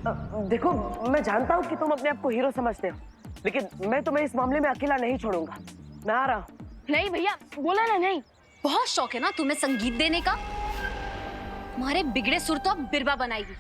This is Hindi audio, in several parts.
देखो, मैं जानता हूँ कि तुम अपने आप को हीरो समझते हो, लेकिन मैं तुम्हें इस मामले में अकेला नहीं छोड़ूंगा। मैं आ रहा हूँ। नहीं भैया, बोला ना नहीं। बहुत शौक है ना तुम्हें संगीत देने का। तुम्हारे बिगड़े सुर तो अब बिरबा बनाएगी।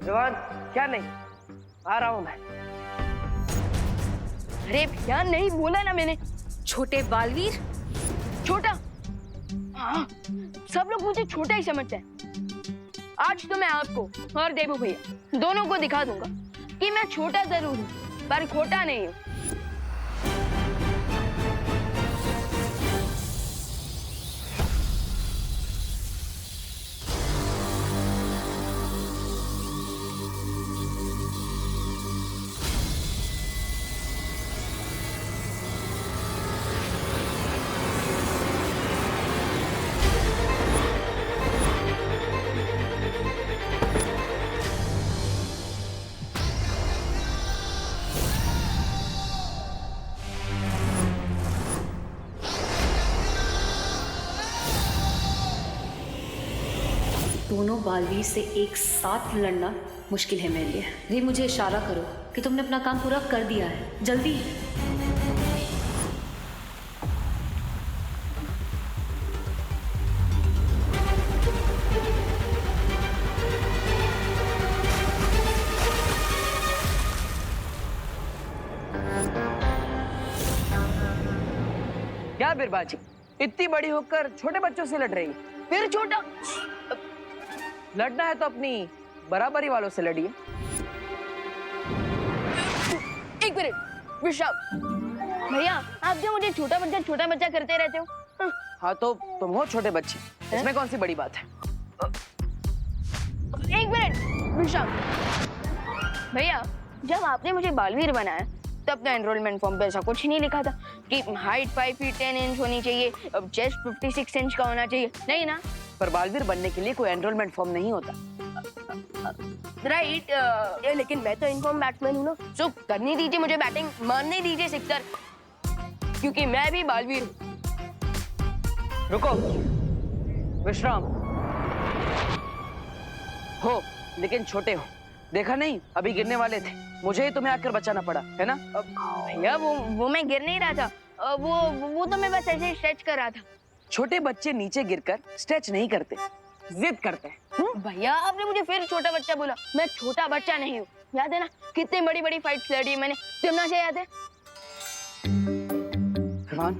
जवान, क्या नहीं, आ रहा हूँ मैं। अरे भैया नहीं, बोला ना मैंने। छोटे बालवीर। छोटा? हाँ, सब लोग मुझे छोटा ही समझते हैं। आज तो मैं आपको और देवू भैया दोनों को दिखा दूंगा कि मैं छोटा जरूर हूँ पर खोटा नहीं हूँ। दोनों बालवीर से एक साथ लड़ना मुश्किल है मेरे लिए। रे मुझे इशारा करो कि तुमने अपना काम पूरा कर दिया है। जल्दी। क्या बिरबाजी, इतनी बड़ी होकर छोटे बच्चों से लड़ रही है? फिर छोटा? लड़ना है तो अपनी बराबरी वालों से लड़िए। एक मिनट विशाल भैया, आप जो मुझे छोटा बच्चा करते रहते हो। हाँ तो तुम हो छोटे बच्चे, इसमें कौन सी बड़ी बात है? एक मिनट विशाल भैया, जब आपने मुझे बालवीर बनाया तब तो एनरोलमेंट फॉर्म पे ऐसा कुछ नहीं लिखा था कि हाइट 5 फीट 10 इंच होनी चाहिए, चेस्ट 56 इंच का होना चाहिए, नहीं ना? पर बालवीर बनने के लिए कोई एनरोलमेंट फॉर्म नहीं होता। राइट, लेकिन मैं तो इनफॉर्म बैट्समैन हूँ ना, सो करने दीजिए मुझे बैटिंग, मारने दीजिए सिक्सर, क्योंकि मैं भी बालवीर हूँ। रुको, विश्राम हो लेकिन छोटे हो। देखा नहीं, अभी गिरने वाले थे, मुझे ही तुम्हें आकर बचाना पड़ा, है ना? भैया वो मैं गिर नहीं रहा था, वो तो मैं बस ऐसे ही स्ट्रेच कर रहा था। छोटे बच्चे नीचे गिरकर स्ट्रेच नहीं करते, जिद करते हैं। भैया आपने मुझे फिर छोटा बच्चा बोला, मैं छोटा बच्चा नहीं हूँ। याद है ना कितनी बड़ी बड़ी फाइट्स लड़ी मैंने, तिमना से याद है? विमान,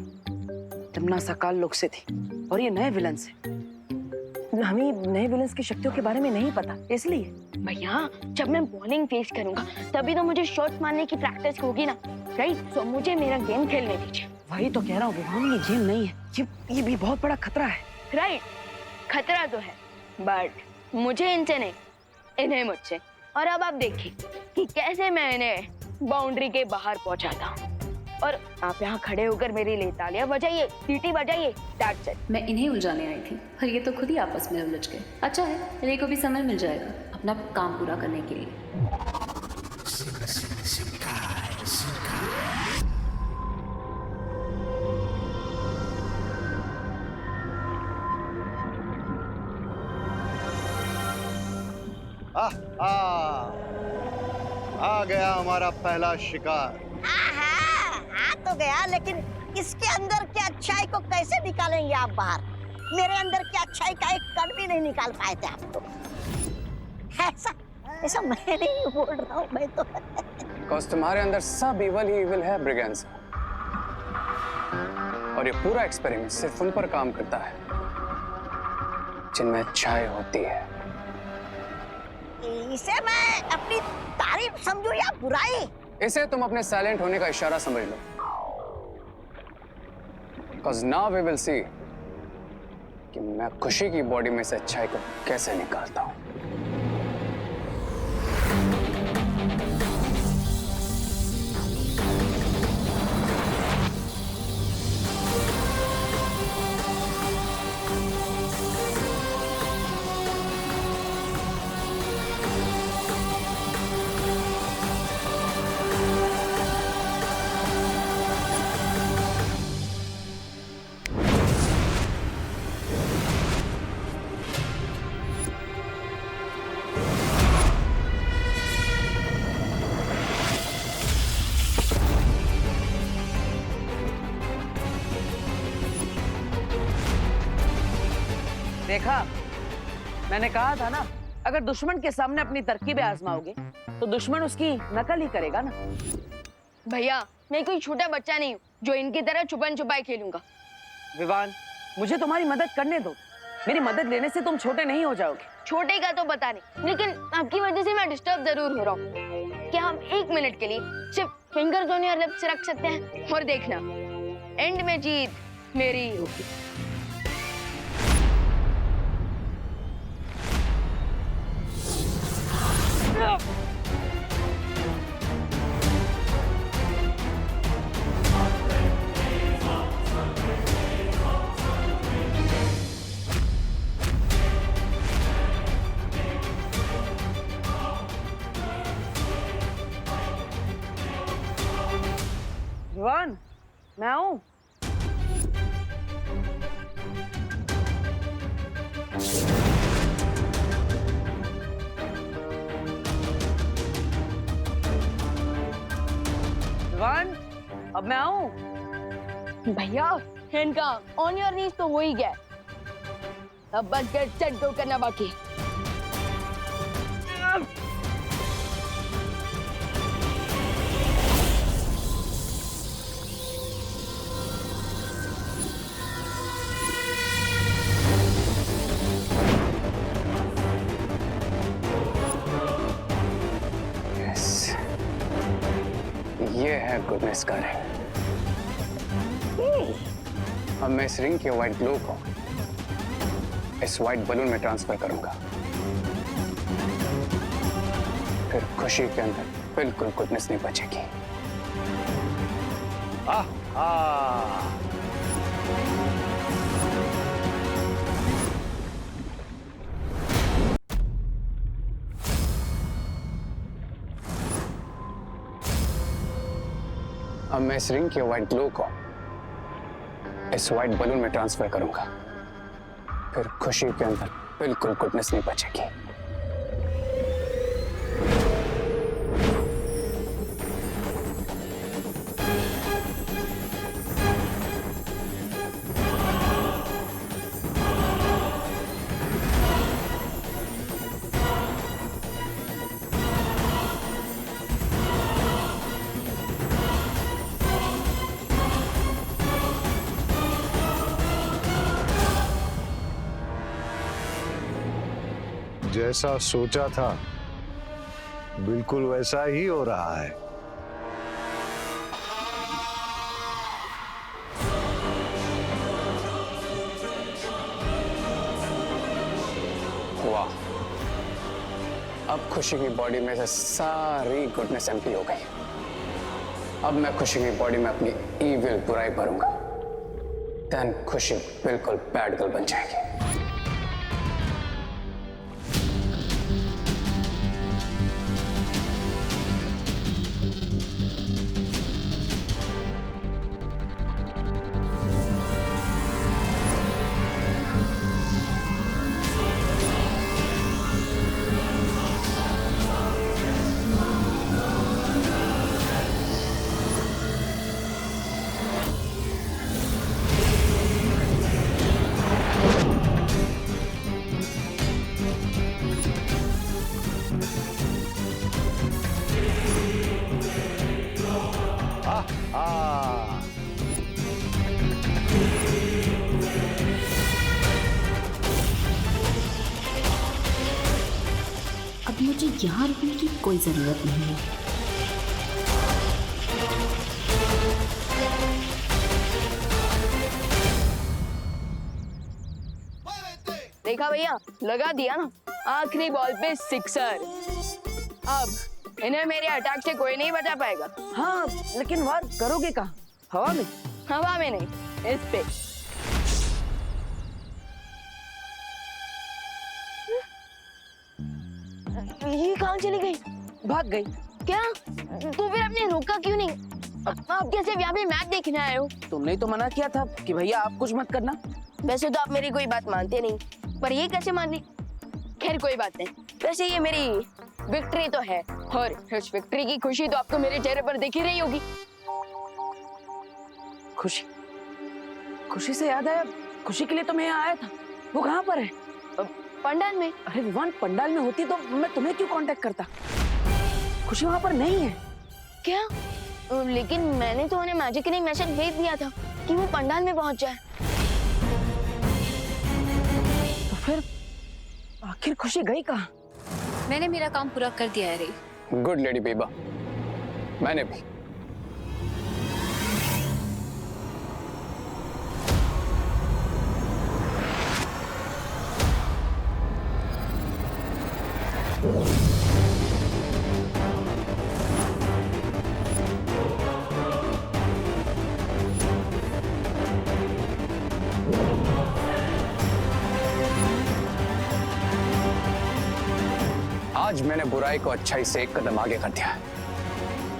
तिमना सकाल लोग से थी और ये नए विलन से। हमें नए विलन्स की शक्तियों के बारे में नहीं पता, इसलिए। भैया जब मैं बॉलिंग फेस करूंगा तभी तो मुझे शॉट्स मारने की प्रैक्टिस होगी ना, राइट? तो मुझे मेरा गेम खेलने दीजिए। वही तो कह रहा हूँ विमान, ये गेम नहीं है, ये भी बहुत बड़ा खतरा है। राइट, खतरा तो है, बट मुझे इनसे नहीं, इन्हें मुझसे। और अब आप देखिए कि कैसे मैं इन्हें बाउंड्री के बाहर पहुंचाता हूँ। और आप यहाँ खड़े होकर मेरी लिए तालियां बजाइए, सीटी बजाइए, दैट्स इट। मैं इन्हें उलझाने आई थी और ये तो खुद ही आपस में उलझ गए। अच्छा है, रे को भी समय मिल जाएगा अपना काम पूरा करने के लिए। आ गया हमारा पहला शिकार। आ तो गया, लेकिन इसके अंदर की अच्छाई को कैसे निकालेंगे आप बाहर? मेरे अंदर की अच्छाई का एक कण भी नहीं निकाल पाए थे आप तो। ऐसा ऐसा मैं नहीं बोल रहा हूँ, मैं तो बिकॉज़ तुम्हारे अंदर सब इवल ही इवल है ब्रिगेंस, और ये पूरा एक्सपेरिमेंट सिर्फ उन पर काम करता है जिनमें अच्छाई होती है। इसे मैं अपनी तारीफ समझूं या बुराई? इसे तुम अपने साइलेंट होने का इशारा समझ लो, because now we will see कि मैं खुशी की बॉडी में से अच्छाई को कैसे निकालता हूं। देखा, मैंने कहा था ना, अगर दुश्मन के सामने अपनी तरकीबें आजमाओगे तो दुश्मन उसकी नकल ही करेगा ना। भैया मैं कोई छोटा बच्चा नहीं हूँ जो इनकी तरह छुपन छुपाई खेलूंगा। विवान, मुझे तुम्हारी मदद करने दो। मेरी मदद लेने से तुम छोटे नहीं हो जाओगे। छोटे का तो पता नहीं, लेकिन आपकी वजह से मैं डिस्टर्ब जरूर हो रहा हूँ। क्या हम 1 मिनट के लिए सिर्फ फिंगर्स ऑन योर लिप्स रख सकते हैं? और देखना, एंड में जीत मेरी ही होगी। विवान, मैं आऊं? विवान, अब मैं आऊं? भैया इनका ऑन योर नीज तो हो ही गया, अब बस गेट सेट गो करना बाकी है। ये है गुडनेस का रिंग। अब मैं इस रिंग के व्हाइट ग्लो को इस व्हाइट बलून में ट्रांसफर करूंगा, फिर खुशी के अंदर बिल्कुल गुडनेस नहीं बचेगी। अब मैं इस रिंग के व्हाइट ग्लो को इस व्हाइट बलून में ट्रांसफर करूंगा, फिर खुशी के अंदर बिल्कुल गुडनेस नहीं बचेगी। जैसा सोचा था बिल्कुल वैसा ही हो रहा है। वाह, अब खुशी की बॉडी में से सारी गुडनेस एम्प्टी हो गई। अब मैं खुशी की बॉडी में अपनी ईविल बुराई भरूंगा, देन खुशी बिल्कुल बैड गर्ल बन जाएगी। अब मुझे यहाँ रुकने की कोई ज़रूरत नहीं है। देखा भैया, लगा दिया ना, आखिरी बॉल पे सिक्सर। अब इन्हें मेरे अटैक से कोई नहीं बचा पाएगा। हाँ, लेकिन वार करोगे कहाँ? हवा में? हवा में नहीं, इस पे। ये कहाँ चली गई? भाग गई। क्या? तो फिर आपने रोका क्यों नहीं? आप कैसे यहाँ पे मैच देखने आए हो? तुमने ही तो मना किया था कि भैया आप कुछ मत करना। वैसे तो आप मेरी कोई बात मानते नहीं, पर ये कैसे मान ली? खैर कोई बात नहीं। वैसे ये मेरी विक्ट्री तो है, और इस विक्ट्री की खुशी तो आपको मेरे चेहरे पर दिख ही रही होगी। खुशी? खुशी से याद आया, खुशी के लिए तो मैं यहाँ आया था। वो कहाँ पर है? पंडाल में। अरे विवान, पंडाल में होती तो मैं तुम्हें क्यों कांटेक्ट करता? खुशी वहां पर नहीं है। क्या? लेकिन मैंने तो उन्हें मैजिकली मैसेज भेज दिया था कि वो पंडाल में पहुंच जाए। तो फिर आखिर खुशी गई कहाँ? मैंने मेरा काम पूरा कर दिया है रे। गुड लेडी बेबा, मैंने भी। आज मैंने बुराई को अच्छाई से एक कदम आगे कर दिया है।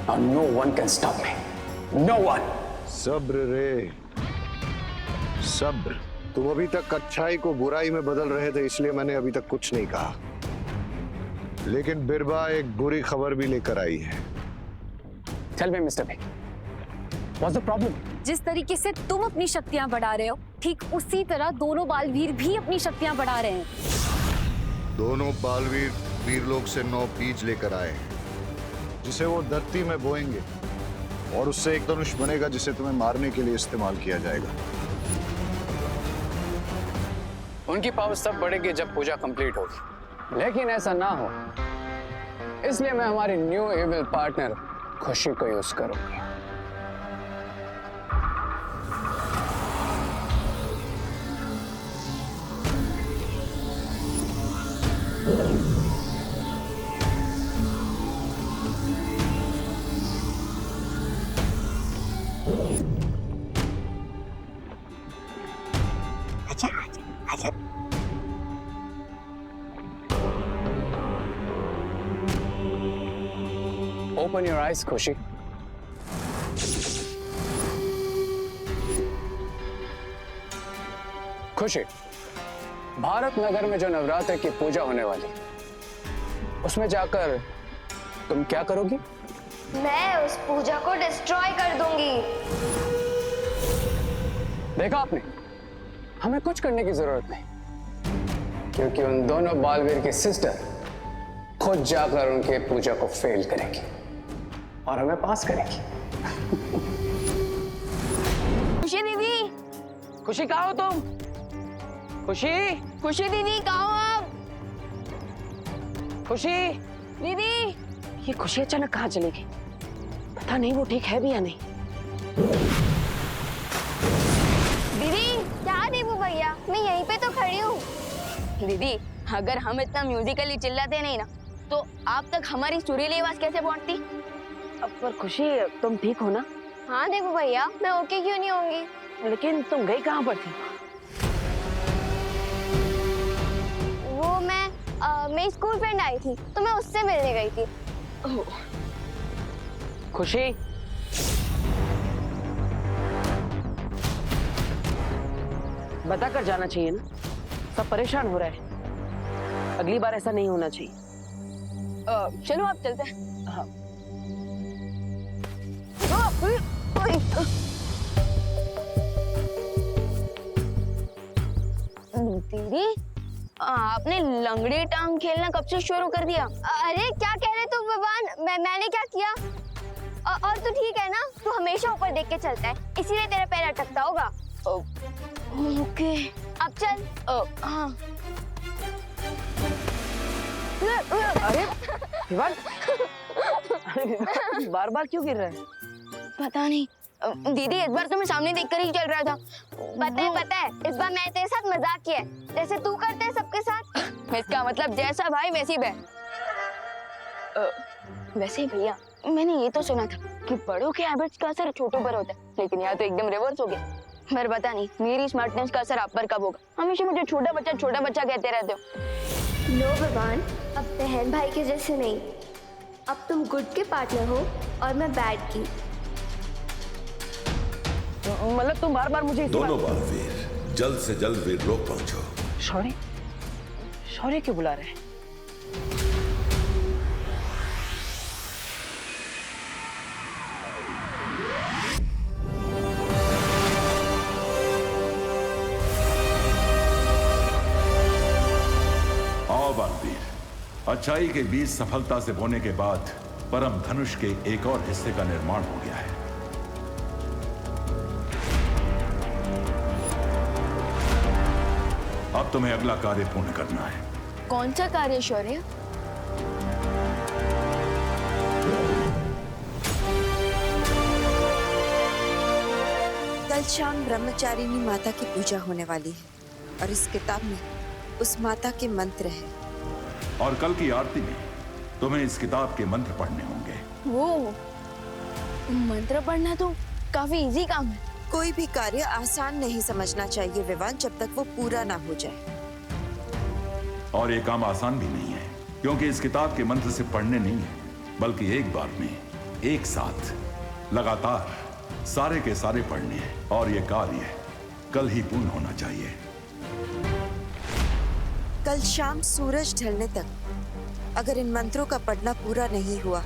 Now no one can stop me. No one. सब्र रे, सब्र। तुम अभी तक अच्छाई को बुराई में बदल रहे थे, इसलिए मैंने अभी तक कुछ नहीं कहा। लेकिन बिरबा एक बुरी खबर भी लेकर आई है। Tell me, Mr. B. What's the problem? जिस तरीके से तुम अपनी शक्तियां बढ़ा रहे हो, ठीक उसी तरह दोनों बालवीर भी अपनी शक्तियां बढ़ा रहे हैं। दोनों बालवीर वीरलोक से 9 बीज लेकर आए हैं, जिसे वो धरती में बोएंगे और उससे एक धनुष बनेगा जिसे तुम्हें मारने के लिए इस्तेमाल किया जाएगा। उनकी पावर तब बढ़ेगी जब पूजा कंप्लीट होगी, लेकिन ऐसा ना हो इसलिए मैं हमारी न्यू एविल पार्टनर खुशी को यूज करूंगी। अच्छा अच्छा अच्छा। Open your eyes, खुशी। खुशी, भारत नगर में जो नवरात्र की पूजा होने वाली, उसमें जाकर तुम क्या करोगी? मैं उस पूजा को डिस्ट्रॉय कर दूंगी। देखा आपने, हमें कुछ करने की जरूरत नहीं, क्योंकि उन दोनों बालवीर की सिस्टर खुद जाकर उनके पूजा को फेल करेगी और हमें पास करेगी। खुशी दीदी, खुशी कहाँ हो तुम? खुशी, खुशी दीदी कहाँ हो आप? खुशी दीदी, ये खुशी अचानक कहाँ चली गई? पता नहीं वो ठीक है भी या नहीं। दीदी क्या देवू भैया, मैं यहीं पे तो खड़ी हूँ। दीदी, अगर हम इतना म्यूजिकली चिल्लाते नहीं ना, तो आप तक हमारी सुरीली आवाज कैसे पहुंचती? अब पर खुशी, तुम ठीक हो ना? हाँ देवू भैया, मैं ओके क्यों नहीं होंगी? लेकिन तुम गई कहाँ पर थी? वो मेरी स्कूल फ्रेंड आई थी तो मैं उससे मिलने गई थी। खुशी, बता कर जाना चाहिए ना, सब परेशान हो रहा है। अगली बार ऐसा नहीं होना चाहिए। चलो आप चलते हैं। हाँ। दीदी, आपने लंगड़ी टांग खेलना कब से शुरू कर दिया? अरे क्या कह रहे तू भगवान, मैंने क्या किया? और तू ठीक है ना? तू हमेशा ऊपर देख के चलता है, इसीलिए तेरा पैर अटकता होगा। ओके, अब चल। हाँ। अरे विवान, बार बार क्यों गिर रहा है? पता नहीं दीदी, इस बार तो मैं सामने देखकर ही चल रहा था। पता है, इस बार मैंने तेरे साथ मजाक किया है, जैसे तू करते है सबके साथ। इसका मतलब जैसा भाई वैसी बहन। वैसे भैया, मैंने ये तो सुना था कि बड़ों के हैबिट्स का असर छोटों पर होता है, लेकिन यहाँ तो एकदम रिवर्स हो गया। पर पता नहीं मेरी स्मार्टनेस का असर आप पर कब होगा। हमेशा मुझे छोटा बच्चा कहते रहते हो। नो भगवान, अब बहन भाई के जैसे नहीं, अब तुम गुड के पार्टनर हो और मैं बैड की। मतलब तुम बार बार मुझे दोनों बालवीर जल्द से जल्द वीरलोक पहुंचो। शौर्य, शौर्य क्यों बुला रहे हैं? अच्छाई के बीज सफलता से बोने के बाद परम धनुष के एक और हिस्से का निर्माण हो गया है। अब तुम्हें अगला कार्य पूर्ण करना है। कौन सा कार्य शौर्य? कल शाम ब्रह्मचारिणी माता की पूजा होने वाली है और इस किताब में उस माता के मंत्र हैं। और कल की आरती में तुम्हें इस किताब के मंत्र पढ़ने होंगे। वो मंत्र पढ़ना तो काफी इजी काम है। कोई भी कार्य आसान नहीं समझना चाहिए विवान, जब तक वो पूरा ना हो जाए। और ये काम आसान भी नहीं है, क्योंकि इस किताब के मंत्र सिर्फ पढ़ने नहीं है, बल्कि एक बार में एक साथ लगातार सारे के सारे पढ़ने हैं। और ये कार्य कल ही पूर्ण होना चाहिए। कल शाम सूरज ढलने तक अगर इन मंत्रों का पढ़ना पूरा नहीं हुआ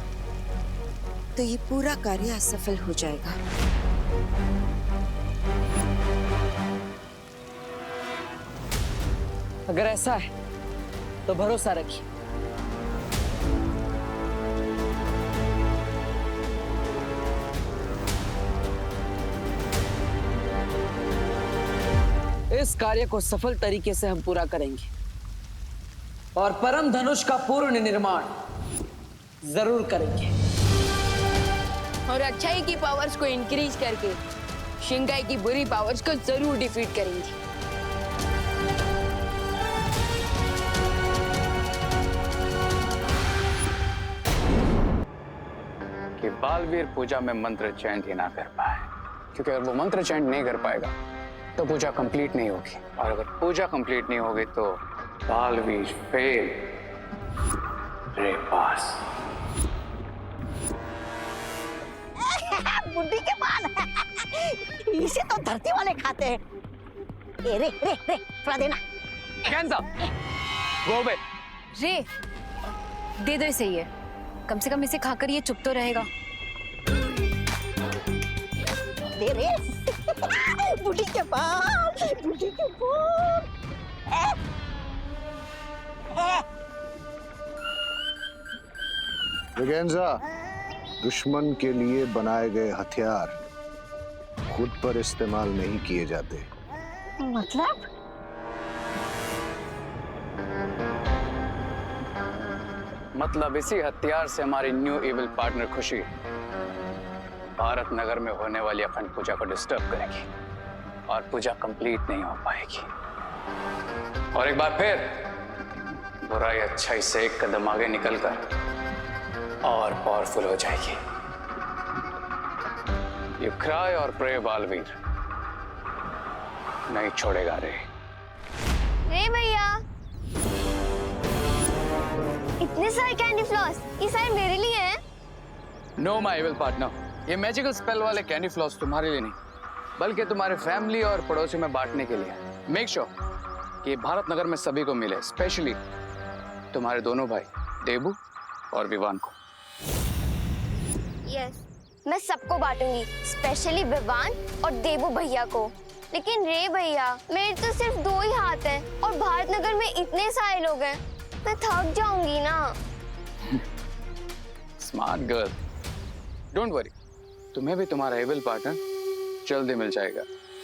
तो ये पूरा कार्य असफल हो जाएगा। अगर ऐसा है तो भरोसा रखिए। इस कार्य को सफल तरीके से हम पूरा करेंगे और परम धनुष का पूर्ण निर्माण जरूर करेंगे। और अच्छाई की पावर्स को इंक्रीज करके शिंगाई की बुरी पावर्स को जरूर डिफीट करेंगे। कि बालवीर पूजा में मंत्र चैंट ही ना कर पाए, क्योंकि अगर वो मंत्र चैंट नहीं कर पाएगा तो पूजा कंप्लीट नहीं होगी, और अगर पूजा कंप्लीट नहीं होगी तो बालवीर फेल। रे पास बुड्ढी के बाल इसे तो धरती वाले खाते हैं। ए, रे रे रे थोड़ा देना। वो बे रे दे दो इसे, ये कम से कम इसे खाकर ये चुप तो रहेगा। दे रे बुढ़ी के बाल, बुढ़ी के बाल। ब्रिगेंजा, दुश्मन के लिए बनाए गए हथियार खुद पर इस्तेमाल नहीं किए जाते। मतलब इसी हथियार से हमारी न्यू इविल पार्टनर खुशी भारत नगर में होने वाली अखंड पूजा को डिस्टर्ब करेगी और पूजा कंप्लीट नहीं हो पाएगी। और एक बार फिर बुराई अच्छाई से एक कदम आगे निकलकर और पावरफुल हो जाएगी। यू क्राई और प्रे बालवीर नहीं छोड़ेगा रे। रे भैया, इतने सारे कैंडी फ्लॉस, ये सारे मेरे लिए हैं? नो माय इविल पार्टनर, ये मैजिकल स्पेल वाले कैंडी फ्लॉस तुम्हारे लिए नहीं, बल्कि तुम्हारे फैमिली और पड़ोसी में बांटने के लिए। मेक श्योर कि भारत नगर में सभी को मिले, स्पेशली तुम्हारे दोनों भाई देबू और विवान को। यस, मैं सबको बांटूंगी, स्पेशली विवान और देबू भैया को। लेकिन रे भैया, मेरे तो सिर्फ 2 ही हाथ हैं और भारत नगर में इतने सारे लोग हैं, मैं थक जाऊंगी ना। स्मार्ट गर्ल, डोंट वरी, तुम्हें भी तुम्हारा एविल पार्टनर जल्दी मिल जाएगा।